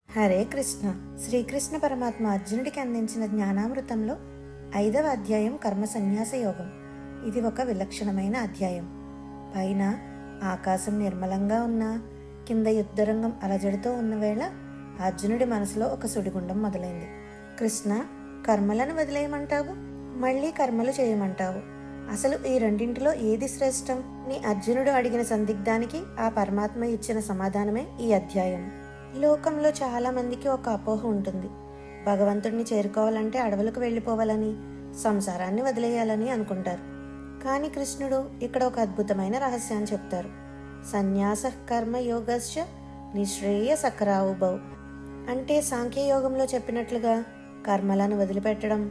హరే కృష్ణ. శ్రీకృష్ణ పరమాత్మ అర్జునుడికి అందించిన జ్ఞానామృతంలో 5వ అధ్యాయం కర్మ సన్యాస యోగం. ఇది ఒక విలక్షణమైన అధ్యాయం. పైన ఆకాశం నిర్మలంగా ఉన్నా కింద యుద్ధరంగం అలజడితో ఉన్న వేళ అర్జునుడి మనసులో ఒక సుడిగుండం మొదలైంది. కృష్ణ, కర్మలను వదిలేయమంటావు, మళ్ళీ కర్మలు చేయమంటావు, అసలు ఈ రెండింటిలో ఏది శ్రేష్టం అని అర్జునుడు అడిగిన సందిగ్ధానికి ఆ పరమాత్మ ఇచ్చిన సమాధానమే ఈ అధ్యాయం. లోకంలో చాలా మందికి ఒక అపోహ ఉంటుంది. భగవంతుడిని చేరుకోవాలంటే అడవులకు వెళ్ళిపోవాలని, సంసారాన్ని వదిలేయాలని అనుకుంటారు. కానీ కృష్ణుడు ఇక్కడ ఒక అద్భుతమైన రహస్యాన్ని చెప్తారు. సన్యాస కర్మ యోగశ్చ నిశ్రేయ సకరావుభౌ అంటే సాంఖ్యయోగంలో చెప్పినట్లుగా కర్మలను వదిలిపెట్టడం,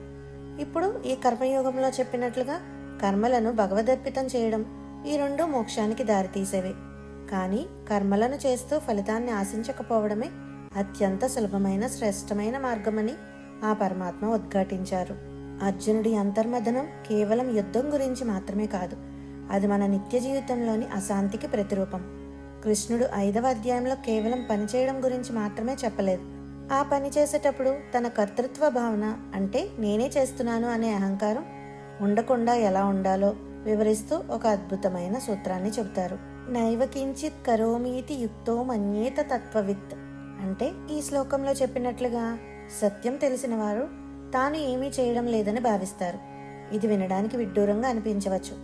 ఇప్పుడు ఈ కర్మయోగంలో చెప్పినట్లుగా కర్మలను భగవదర్పితం చేయడం, ఈ రెండు మోక్షానికి దారితీసేవే. కానీ కర్మలను చేస్తూ ఫలితాన్ని ఆశించకపోవడమే అత్యంత సులభమైన శ్రేష్టమైన మార్గమని ఆ పరమాత్మ ఉద్ఘాటించారు. అర్జునుడి అంతర్మదనం కేవలం యుద్ధం గురించి మాత్రమే కాదు, అది మన నిత్య జీవితంలోని అశాంతికి ప్రతిరూపం. కృష్ణుడు 5వ అధ్యాయంలో కేవలం పనిచేయడం గురించి మాత్రమే చెప్పలేదు. ఆ పని చేసేటప్పుడు తన కర్తృత్వ భావన అంటే నేనే చేస్తున్నాను అనే అహంకారం ఉండకుండా ఎలా ఉండాలో వివరిస్తూ ఒక అద్భుతమైన సూత్రాన్ని చెబుతారు. నైవ కించిత్ కరోమీతి యుక్తో మన్యేత తత్వవిత్ అంటే ఈ శ్లోకంలో చెప్పినట్లుగా సత్యం తెలిసిన వారు తాను ఏమీ చేయడం లేదని భావిస్తారు. ఇది వినడానికి విడ్డూరంగా అనిపించవచ్చు.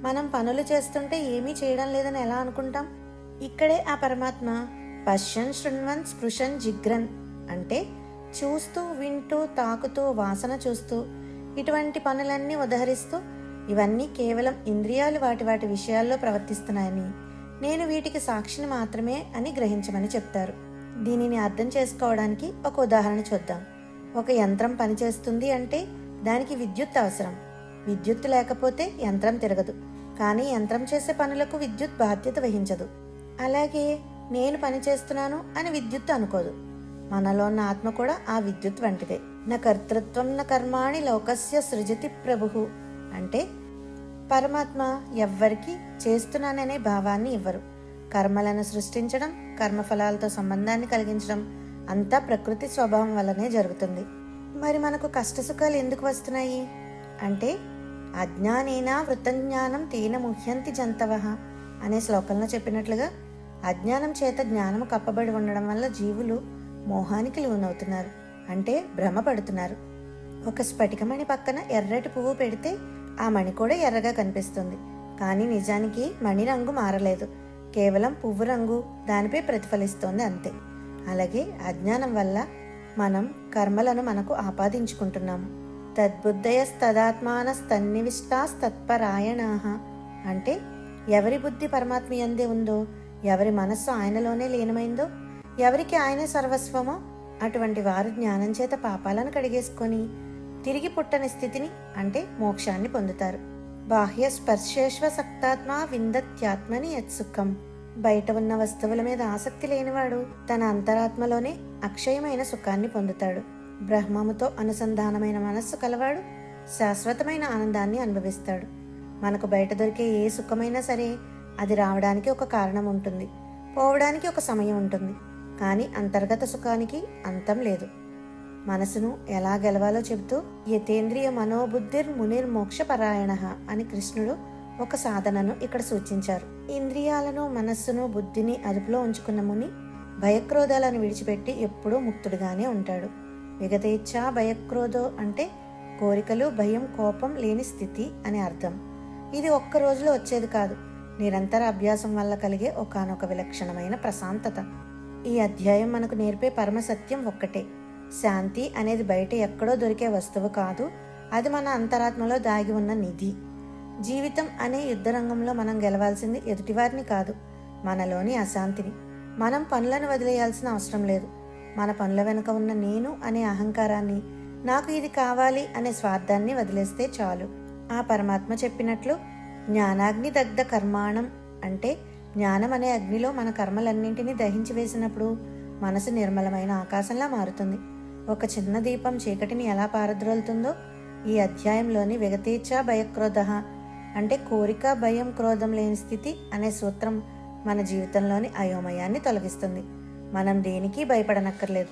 మనం పనులు చేస్తుంటే ఏమీ చేయడం లేదని ఎలా అనుకుంటాం? ఇక్కడే ఆ పరమాత్మ పశ్యన్ శృణ్వన్ స్పృశన్ జిగ్రన్ అంటే చూస్తూ, వింటూ, తాకుతూ, వాసన చూస్తూ ఇటువంటి పనులన్నీ ఉదహరిస్తూ ఇవన్నీ కేవలం ఇంద్రియాలు వాటి వాటి విషయాల్లో ప్రవర్తిస్తున్నాయని, నేను వీటికి సాక్షిని మాత్రమే అని గ్రహించమని చెప్తారు. దీనిని అర్థం చేసుకోవడానికి ఒక ఉదాహరణ చూద్దాం. ఒక యంత్రం పనిచేస్తుంది అంటే దానికి విద్యుత్ అవసరం. విద్యుత్ లేకపోతే యంత్రం తిరగదు. కానీ యంత్రం చేసే పనులకు విద్యుత్ బాధ్యత వహించదు. అలాగే నేను పని చేస్తున్నాను అని విద్యుత్ అనుకోదు. మనలో ఉన్న ఆత్మ కూడా ఆ విద్యుత్ వంటిదే. న కర్తృత్వం న కర్మాణి లోకస్య సృజతి ప్రభుః అంటే పరమాత్మ ఎవ్వరికి చేస్తున్నాననే భావాన్ని ఇవ్వరు. కర్మలను సృష్టించడం, కర్మఫలాలతో సంబంధాన్ని కలిగించడం అంతా ప్రకృతి స్వభావం వల్లనే జరుగుతుంది. మరి మనకు కష్టసుఖాలు ఎందుకు వస్తున్నాయి అంటే అజ్ఞానేనా వృతంజ్ఞానం తేన ముహ్యంతి జంతవః అనే శ్లోకంలో చెప్పినట్లుగా అజ్ఞానం చేత జ్ఞానము కప్పబడి ఉండడం వల్ల జీవులు మోహానికి లోనవుతున్నారు, అంటే భ్రమపడుతున్నారు. ఒక స్ఫటికమణి పక్కన ఎర్రటి పువ్వు పెడితే ఆ మణి కూడా ఎర్రగా కనిపిస్తుంది. కానీ నిజానికి మణి రంగు మారలేదు, కేవలం పువ్వు రంగు దానిపై ప్రతిఫలిస్తోంది అంతే. అలాగే అజ్ఞానం వల్ల మనం కర్మలను మనకు ఆపాదించుకుంటున్నాము. తద్బుద్ధయస్తదాత్మానస్తన్నివిష్టాస్తత్పరాయణాః అంటే ఎవరి బుద్ధి పరమాత్మ యందే ఉందో, ఎవరి మనస్సు ఆయనలోనే లీనమైందో, ఎవరికి ఆయనే సర్వస్వమో అటువంటి వారు జ్ఞానం చేత పాపాలను కడిగేసుకొని తిరిగి పుట్టని స్థితిని అంటే మోక్షాన్ని పొందుతారు. బాహ్య స్పర్శేష్వ సక్తాత్మ విందత్యాత్మని యత్సుఖం బయట ఉన్న వస్తువుల మీద ఆసక్తి లేనివాడు తన అంతరాత్మలోనే అక్షయమైన సుఖాన్ని పొందుతాడు. బ్రహ్మముతో అనుసంధానమైన మనస్సు కలవాడు శాశ్వతమైన ఆనందాన్ని అనుభవిస్తాడు. మనకు బయట దొరికే ఏ సుఖమైనా సరే అది రావడానికి ఒక కారణం ఉంటుంది, పోవడానికి ఒక సమయం ఉంటుంది. కానీ అంతర్గత సుఖానికి అంతం లేదు. మనసును ఎలా గెలవాలో చెబుతూ యతేంద్రియ మనోబుద్ధిర్ మునిర్ మోక్షపరాయణః అని కృష్ణుడు ఒక సాధనను ఇక్కడ సూచించారు. ఇంద్రియాలను, మనస్సును, బుద్ధిని అదుపులో ఉంచుకున్న ముని భయక్రోధాలను విడిచిపెట్టి ఎప్పుడూ ముక్తుడిగానే ఉంటాడు. విగతేచ్ఛ భయక్రోధో అంటే కోరికలు, భయం, కోపం లేని స్థితి అని అర్థం. ఇది ఒక్క రోజులో వచ్చేది కాదు, నిరంతర అభ్యాసం వల్ల కలిగే ఒకానొక విలక్షణమైన ప్రశాంతత. ఈ అధ్యాయం మనకు నేర్పే పరమసత్యం ఒక్కటే. శాంతి అనేది బయట ఎక్కడో దొరికే వస్తువు కాదు, అది మన అంతరాత్మలో దాగి ఉన్న నిధి. జీవితం అనే యుద్ధరంగంలో మనం గెలవాల్సింది ఎదుటివారిని కాదు, మనలోని అశాంతిని. మనం పనులను వదిలేయాల్సిన అవసరం లేదు. మన పనుల వెనుక ఉన్న నేను అనే అహంకారాన్ని, నాకు ఇది కావాలి అనే స్వార్థాన్ని వదిలేస్తే చాలు. ఆ పరమాత్మ చెప్పినట్లు జ్ఞానాగ్ని దగ్ధ కర్మాణం అంటే జ్ఞానం అనే అగ్నిలో మన కర్మలన్నింటినీ దహించి వేసినప్పుడు మనసు నిర్మలమైన ఆకాశంలా మారుతుంది. ఒక చిన్న దీపం చీకటిని ఎలా పారద్రోలుతుందో ఈ అధ్యాయంలోని విగతేచ్ఛ భయక్రోధః అంటే కోరిక, భయం, క్రోధం లేని స్థితి అనే సూత్రం మన జీవితంలోని అయోమయాన్ని తొలగిస్తుంది. మనం దేనికి భయపడనక్కర్లేదు,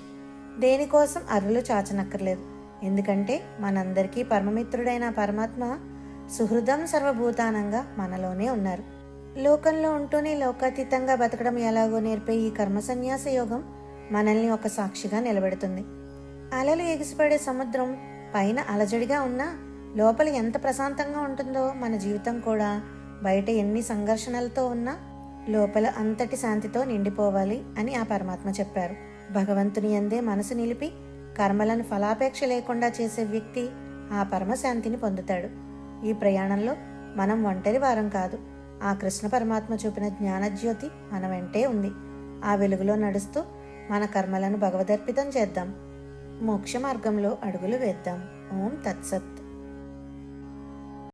దేనికోసం అర్రులు చాచనక్కర్లేదు. ఎందుకంటే మనందరికీ పరమమిత్రుడైన పరమాత్మ సుహృదం సర్వభూతానంగా మనలోనే ఉన్నారు. లోకంలో ఉంటూనే లోకాతీతంగా బతకడం ఎలాగో నేర్పే ఈ కర్మ సన్యాస యోగం మనల్ని ఒక సాక్షిగా నిలబెడుతుంది. అలలు ఎగిసిపడే సముద్రం పైన అలజడిగా ఉన్నా లోపల ఎంత ప్రశాంతంగా ఉంటుందో మన జీవితం కూడా బయట ఎన్ని సంఘర్షణలతో ఉన్నా లోపల అంతటి శాంతితో నిండిపోవాలి అని ఆ పరమాత్మ చెప్పారు. భగవంతుని యందే మనసు నిలిపి కర్మలను ఫలాపేక్ష లేకుండా చేసే వ్యక్తి ఆ పరమశాంతిని పొందుతాడు. ఈ ప్రయాణంలో మనం ఒంటరి వారం కాదు. ఆ కృష్ణ పరమాత్మ చూపిన జ్ఞానజ్యోతి మన వెంటే ఉంది. ఆ వెలుగులో నడుస్తూ మన కర్మలను భగవదర్పితం చేద్దాం. మోక్ష మార్గంలో అడుగులు వేద్దాం. ఓం తత్సత్.